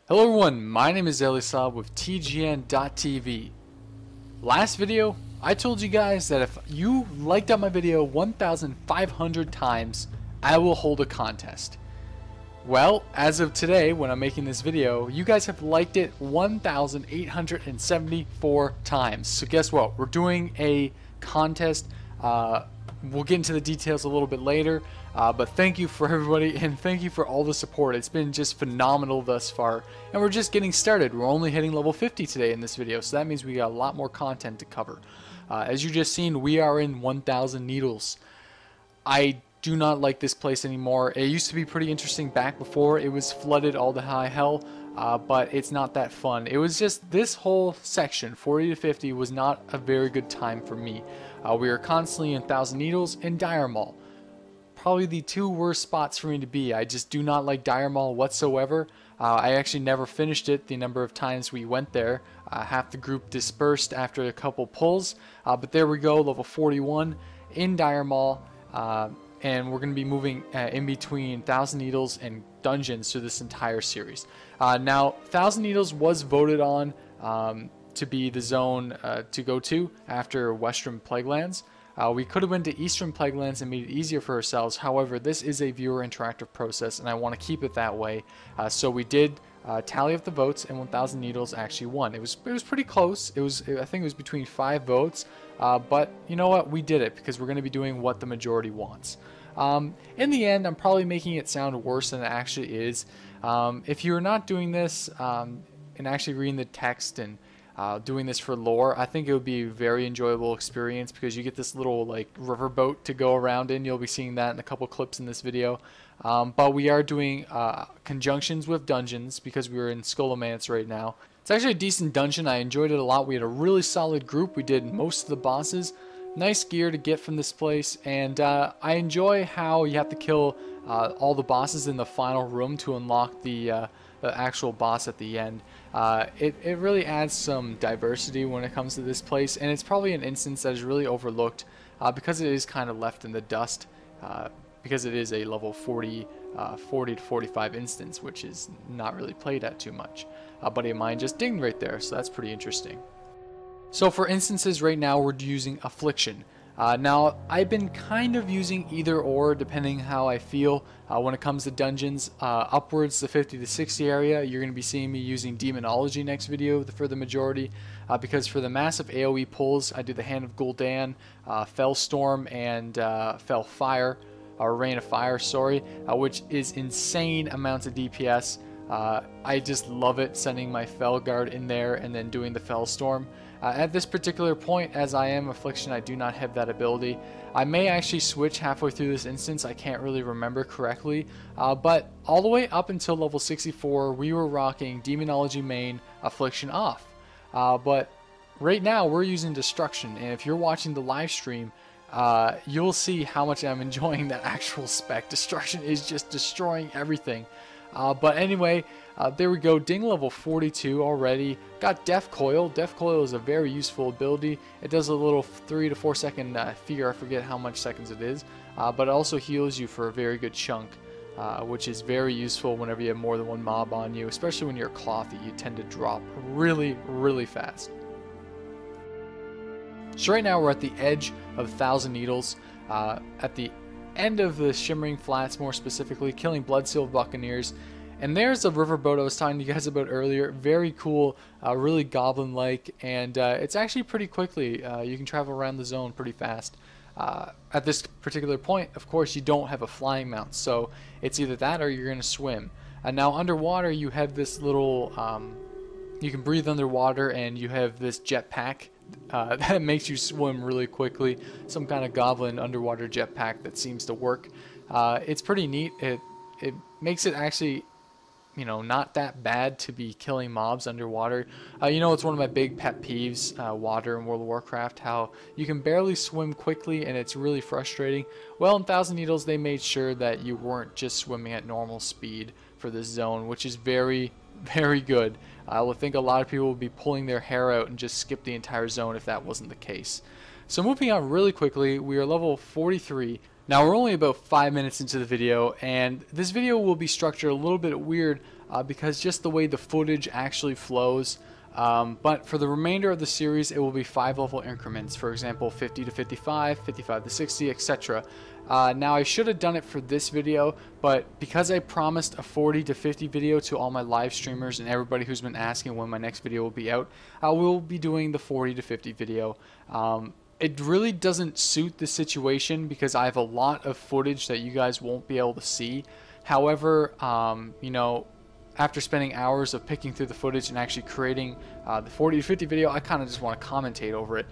Hello everyone, my name is Deadlyslob with TGN.TV. Last video, I told you guys that if you liked out my video 1,500 times, I will hold a contest. Well, as of today, when I'm making this video, you guys have liked it 1,874 times. So guess what? We're doing a contest. We'll get into the details a little bit later, but thank you for everybody and thank you for all the support. It's been just phenomenal thus far, and we're just getting started. We're only hitting level 50 today in this video, so that means we got a lot more content to cover. As you just seen, we are in 1,000 needles. I do not like this place anymore. It used to be pretty interesting back before it was flooded all the high hell, but it's not that fun. It was just this whole section, 40 to 50, was not a very good time for me. We are constantly in 1,000 Needles and Dire Maul. Probably the two worst spots for me to be. I just do not like Dire Maul whatsoever. I actually never finished it the number of times we went there. Half the group dispersed after a couple pulls, but there we go, level 41 in Dire Maul. And we're going to be moving in between 1,000 Needles and dungeons through this entire series. Now, 1,000 Needles was voted on to be the zone to go to after Western Plaguelands. We could have went to Eastern Plaguelands and made it easier for ourselves. However, this is a viewer interactive process, and I want to keep it that way. So we did tally up the votes, and 1,000 Needles actually won. It was pretty close. I think it was between 5 votes. But you know what? We did it because we're going to be doing what the majority wants. In the end, I'm probably making it sound worse than it actually is. If you're not doing this and actually reading the text and doing this for lore, I think it would be a very enjoyable experience because you get this little like riverboat to go around in. You'll be seeing that in a couple clips in this video. But we are doing conjunctions with dungeons because we're in Scholomance right now. It's actually a decent dungeon. I enjoyed it a lot. We had a really solid group. We did most of the bosses. Nice gear to get from this place, and I enjoy how you have to kill all the bosses in the final room to unlock the actual boss at the end. It really adds some diversity when it comes to this place, and it's probably an instance that is really overlooked because it is kind of left in the dust because it is a level 40 to 45 instance, which is not really played at too much. A buddy of mine just dinged right there, so that's pretty interesting. So for instances right now we're using Affliction. Now I've been kind of using either or depending how I feel when it comes to dungeons. Upwards the 50 to 60 area, you're going to be seeing me using Demonology next video for the majority, because for the massive AoE pulls I do the Hand of Gul'dan, Fell Storm, and Fell Fire, or Rain of Fire, sorry, which is insane amounts of DPS. I just love it, sending my Fell Guard in there and then doing the Fell Storm. At this particular point, as I am Affliction, I do not have that ability. I may actually switch halfway through this instance, I can't really remember correctly, but all the way up until level 64 we were rocking Demonology main, Affliction off. But right now we're using Destruction, and if you're watching the live stream, you'll see how much I'm enjoying that actual spec. Destruction is just destroying everything. But anyway, there we go, ding level 42 already. Got Death Coil. Death Coil is a very useful ability. It does a little 3 to 4 second fear, I forget how much seconds it is, but it also heals you for a very good chunk, which is very useful whenever you have more than one mob on you, especially when you're clothy. You tend to drop really, really fast. So right now we're at the edge of 1,000 Needles, at the end of the Shimmering Flats, more specifically, killing Bloodseal Buccaneers. And there's the riverboat I was talking to you guys about earlier. Very cool, really goblin-like, and it's actually pretty quickly. You can travel around the zone pretty fast. At this particular point, of course, you don't have a flying mount, so it's either that or you're going to swim. And now underwater, you have this little, you can breathe underwater, and you have this jetpack that makes you swim really quickly. Some kind of goblin underwater jetpack that seems to work. It's pretty neat. It makes it actually, you know, not that bad to be killing mobs underwater. You know, it's one of my big pet peeves, water in World of Warcraft, how you can barely swim quickly and it's really frustrating. Well, in 1,000 Needles they made sure that you weren't just swimming at normal speed for this zone, which is very, very good. I would think a lot of people would be pulling their hair out and just skip the entire zone if that wasn't the case. So moving on really quickly, we are level 43. Now we're only about 5 minutes into the video, and this video will be structured a little bit weird because just the way the footage actually flows. But for the remainder of the series, it will be 5 level increments. For example, 50 to 55, 55 to 60, etc. Now I should have done it for this video, but because I promised a 40 to 50 video to all my live streamers and everybody who's been asking when my next video will be out, I will be doing the 40 to 50 video. It really doesn't suit the situation because I have a lot of footage that you guys won't be able to see. However, you know, after spending hours of picking through the footage and actually creating the 40 to 50 video, I kind of just want to commentate over it.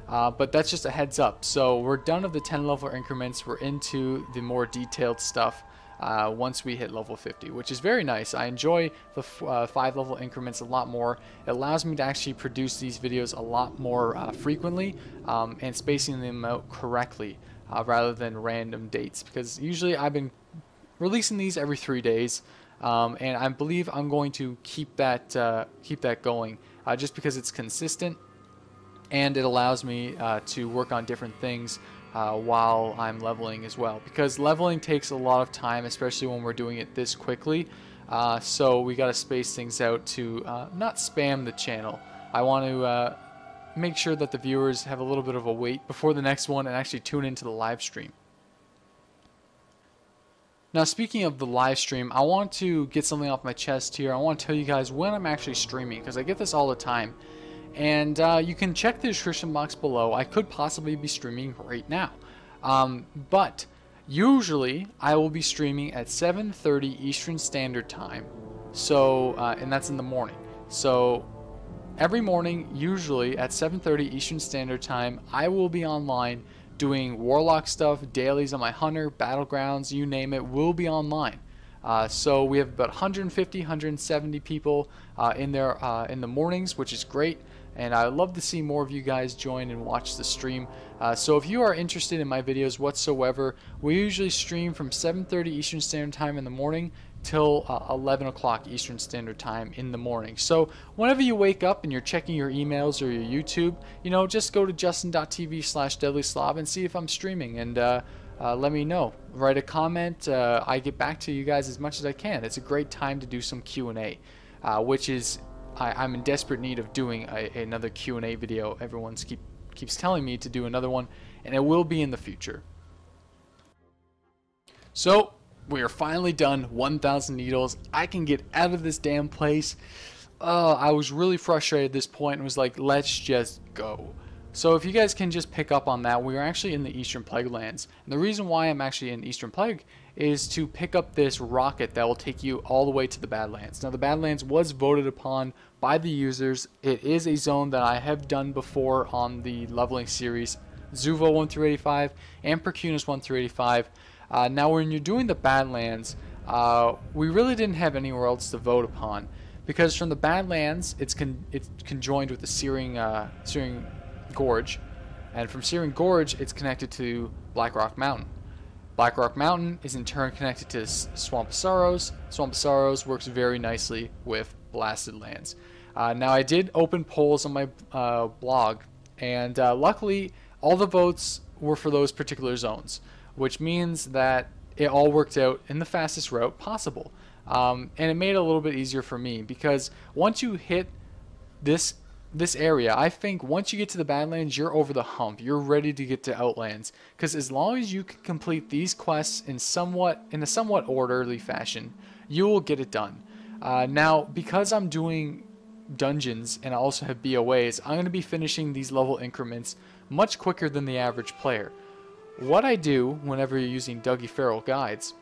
But that's just a heads up. So we're done with the 10 level increments. We're into the more detailed stuff once we hit level 50, which is very nice. I enjoy the 5 level increments a lot more. It allows me to actually produce these videos a lot more frequently and spacing them out correctly rather than random dates, because usually I've been releasing these every 3 days. And I believe I'm going to keep that going just because it's consistent and it allows me to work on different things while I'm leveling as well, because leveling takes a lot of time, especially when we're doing it this quickly. So we got to space things out to not spam the channel. I want to make sure that the viewers have a little bit of a wait before the next one and actually tune into the live stream. Now, speaking of the live stream, I want to get something off my chest here. I want to tell you guys when I'm actually streaming, because I get this all the time. And you can check the description box below. I could possibly be streaming right now. But usually I will be streaming at 7:30 Eastern Standard Time. So, and that's in the morning. So every morning, usually at 7:30 Eastern Standard Time, I will be online doing Warlock stuff, dailies on my Hunter, Battlegrounds, you name it, will be online. So we have about 150, 170 people in there in the mornings, which is great. And I'd love to see more of you guys join and watch the stream. So if you are interested in my videos whatsoever, we usually stream from 7:30 Eastern Standard Time in the morning till 11 o'clock Eastern Standard Time in the morning. So whenever you wake up and you're checking your emails or your YouTube, you know, just go to justin.tv/Deadlyslob and see if I'm streaming, and let me know. Write a comment. I get back to you guys as much as I can. It's a great time to do some Q&A, which is I'm in desperate need of doing another Q&A video. Everyone keeps telling me to do another one, and it will be in the future. So we are finally done. 1,000 needles. I can get out of this damn place. I was really frustrated at this point and was like, let's just go. So if you guys can just pick up on that, we are actually in the Eastern Plague lands. And the reason why I'm actually in Eastern Plague is to pick up this rocket that will take you all the way to the Badlands. Now the Badlands was voted upon by the users. It is a zone that I have done before on the leveling series, Zuvo 1 through 85 and Percunis 1 through 85. Now when you're doing the Badlands, we really didn't have anywhere else to vote upon, because from the Badlands it's conjoined with the Searing Gorge, and from Searing Gorge it's connected to Black Rock Mountain. Black Rock Mountain is in turn connected to Swamp of Sorrows. Swamp of Sorrows works very nicely with Blasted Lands. Now I did open polls on my blog, and luckily all the votes were for those particular zones, which means that it all worked out in the fastest route possible. And it made it a little bit easier for me, because once you hit this area, I think once you get to the Badlands, you're over the hump. You're ready to get to Outlands, because as long as you can complete these quests in a somewhat orderly fashion, you will get it done. Now, because I'm doing dungeons and I also have BOAs, I'm going to be finishing these level increments much quicker than the average player. What I do whenever you're using Dugi Feral guides,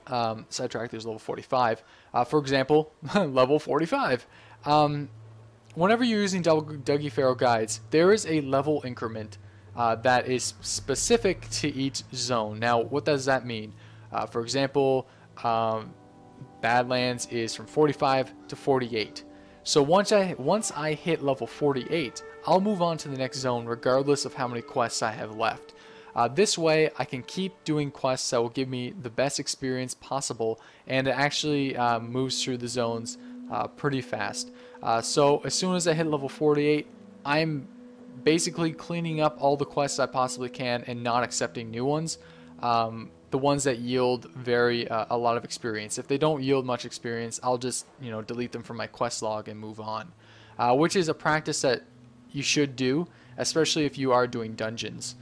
Sidetrack, there's level 45, for example, level 45. Whenever you're using Dugi Feral guides, there is a level increment that is specific to each zone. Now, what does that mean? For example, Badlands is from 45 to 48. So once I hit level 48, I'll move on to the next zone regardless of how many quests I have left. This way, I can keep doing quests that will give me the best experience possible, and it actually moves through the zones pretty fast. So as soon as I hit level 48, I'm basically cleaning up all the quests I possibly can and not accepting new ones. the ones that yield a lot of experience. If they don't yield much experience, I'll just delete them from my quest log and move on, which is a practice that you should do, especially if you are doing dungeons,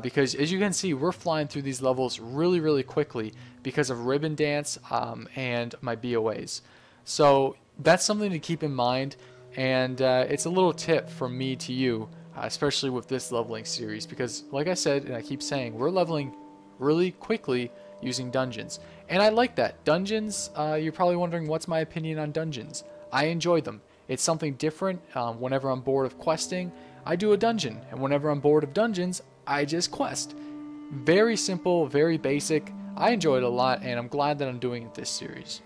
because as you can see, we're flying through these levels really quickly because of ribbon dance and my BOAs. So that's something to keep in mind, and it's a little tip from me to you, especially with this leveling series, because like I said, and I keep saying, we're leveling really quickly using dungeons, and I like that. Dungeons, you're probably wondering what's my opinion on dungeons. I enjoy them. It's something different. Whenever I'm bored of questing, I do a dungeon, and whenever I'm bored of dungeons, I just quest. Very simple, very basic. I enjoy it a lot, and I'm glad that I'm doing it this series.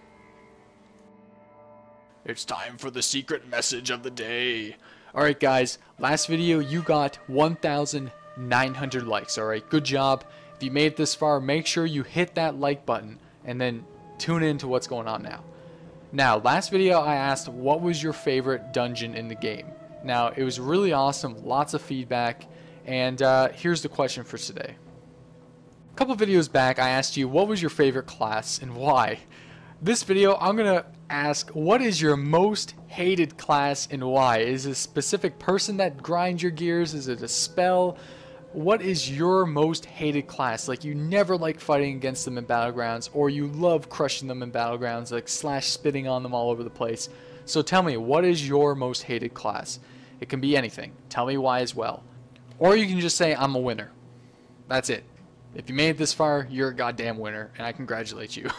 It's time for the secret message of the day. Alright guys, last video you got 1,900 likes, alright? Good job. If you made it this far, make sure you hit that like button and then tune in to what's going on now. Now, last video I asked what was your favorite dungeon in the game. Now, it was really awesome, lots of feedback, and here's the question for today. A couple videos back I asked you what was your favorite class and why. This video I'm going to ask what is your most hated class and why. Is it a specific person that grinds your gears? Is it a spell? What is your most hated class? Like you never like fighting against them in battlegrounds, or you love crushing them in battlegrounds, like slash spitting on them all over the place. So tell me, what is your most hated class? It can be anything. Tell me why as well. Or you can just say I'm a winner. That's it. If you made it this far, you're a goddamn winner, and I congratulate you.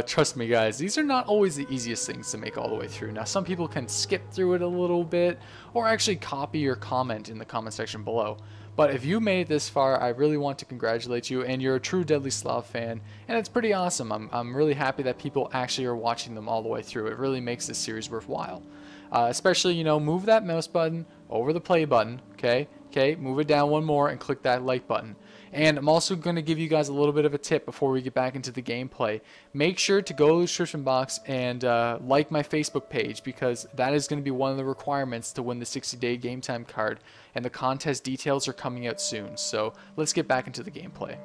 Trust me guys, these are not always the easiest things to make all the way through. Now some people can skip through it a little bit, or actually copy or comment in the comment section below. But if you made it this far, I really want to congratulate you, and you're a true Deadlyslob fan, and it's pretty awesome. I'm really happy that people actually are watching them all the way through. It really makes this series worthwhile. Especially, move that mouse button over the play button, okay, move it down one more and click that like button. And I'm also going to give you guys a little bit of a tip before we get back into the gameplay. Make sure to go to the description box and like my Facebook page, because that is going to be one of the requirements to win the 60-day game time card, and the contest details are coming out soon. So let's get back into the gameplay.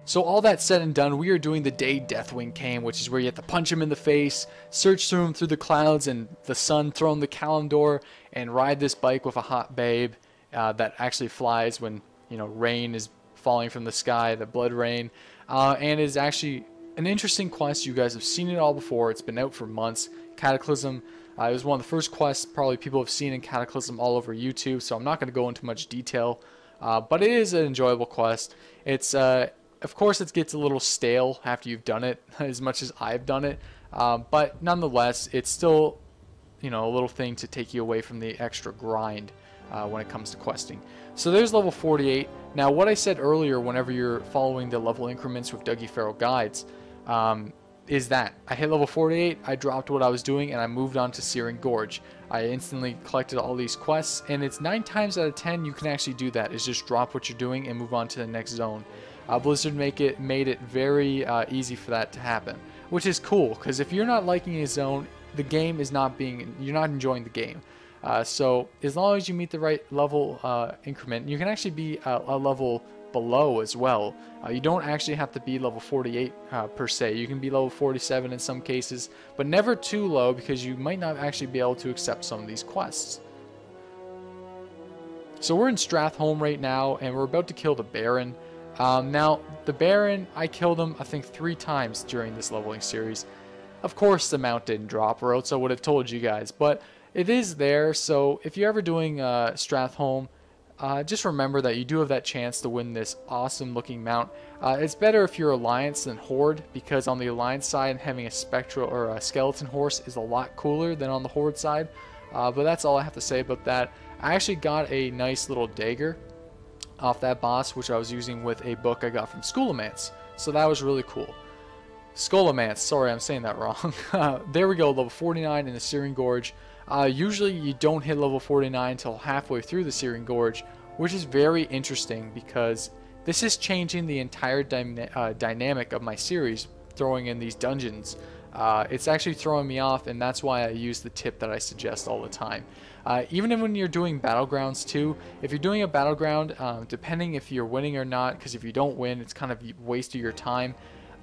So all that said and done, we are doing the day Deathwing came, which is where you have to punch him in the face, search through him through the clouds and the sun throwing the calendar, and ride this bike with a hot babe that actually flies when rain is falling from the sky, the blood rain, and is actually an interesting quest. You guys have seen it all before. It's been out for months. Cataclysm. It was one of the first quests probably people have seen in Cataclysm all over YouTube, so I'm not going to go into much detail, but it is an enjoyable quest. It's of course it gets a little stale after you've done it, as much as I've done it, but nonetheless it's still a little thing to take you away from the extra grind when it comes to questing. So there's level 48. Now what I said earlier, whenever you're following the level increments with Dougie Feral guides, is that I hit level 48, I dropped what I was doing, and I moved on to Searing Gorge. I instantly collected all these quests, and it's 9 times out of 10 you can actually do that, is just drop what you're doing and move on to the next zone. Blizzard made it very easy for that to happen, which is cool, because if you're not liking a zone, the game is you're not enjoying the game. So as long as you meet the right level increment, you can actually be a level below as well. You don't actually have to be level 48 per se. You can be level 47 in some cases, but never too low, because you might not actually be able to accept some of these quests. So we're in Stratholme right now, and we're about to kill the Baron. Now, the Baron, I killed him I think 3 times during this leveling series. Of course the mount didn't drop, or else I would have told you guys, but it is there. So if you're ever doing Stratholme, just remember that you do have that chance to win this awesome looking mount. It's better if you're Alliance than Horde, because on the Alliance side, having a Spectral or a Skeleton horse is a lot cooler than on the Horde side. But that's all I have to say about that. I actually got a nice little dagger off that boss, which I was using with a book I got from Scholomance. So that was really cool. Scholomance, sorry I'm saying that wrong. There we go, level 49 in the Searing Gorge. Usually you don't hit level 49 until halfway through the Searing Gorge, which is very interesting, because this is changing the entire dynamic of my series, throwing in these dungeons. it's actually throwing me off, and that's why I use the tip that I suggest all the time. Even when you're doing battlegrounds too, if you're doing a battleground, depending if you're winning or not, because if you don't win, it's kind of a waste of your time.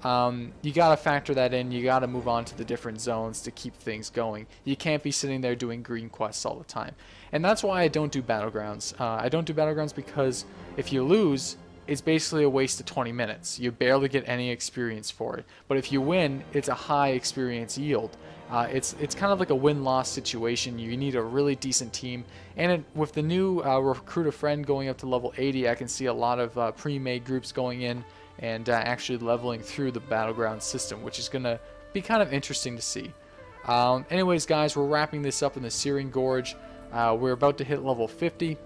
You gotta factor that in. You gotta move on to the different zones to keep things going. You can't be sitting there doing green quests all the time, and that's why I don't do battlegrounds. I don't do battlegrounds because if you lose, it's basically a waste of 20 minutes. You barely get any experience for it. But if you win, it's a high experience yield. It's kind of like a win-loss situation. You need a really decent team, and with the new recruit a friend going up to level 80, I can see a lot of pre-made groups going in and actually leveling through the battleground system, which is going to be kind of interesting to see. Anyways, guys, we're wrapping this up in the Searing Gorge. We're about to hit level 50.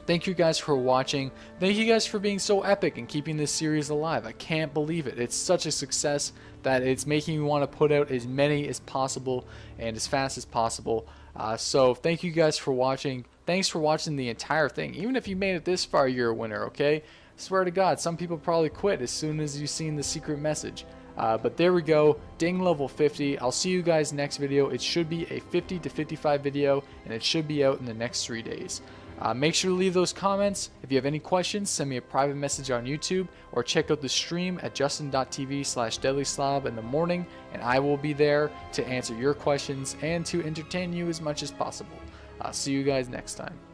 Thank you guys for watching. Thank you guys for being so epic and keeping this series alive. I can't believe it. It's such a success that it's making me want to put out as many as possible and as fast as possible. So thank you guys for watching. Thanks for watching the entire thing. Even if you made it this far, you're a winner, okay? I swear to God, some people probably quit as soon as you've seen the secret message. But there we go, ding level 50. I'll see you guys next video. It should be a 50 to 55 video, and it should be out in the next 3 days. Make sure to leave those comments. If you have any questions, send me a private message on YouTube, or check out the stream at justin.tv/Deadlyslob in the morning, and I will be there to answer your questions and to entertain you as much as possible. See you guys next time.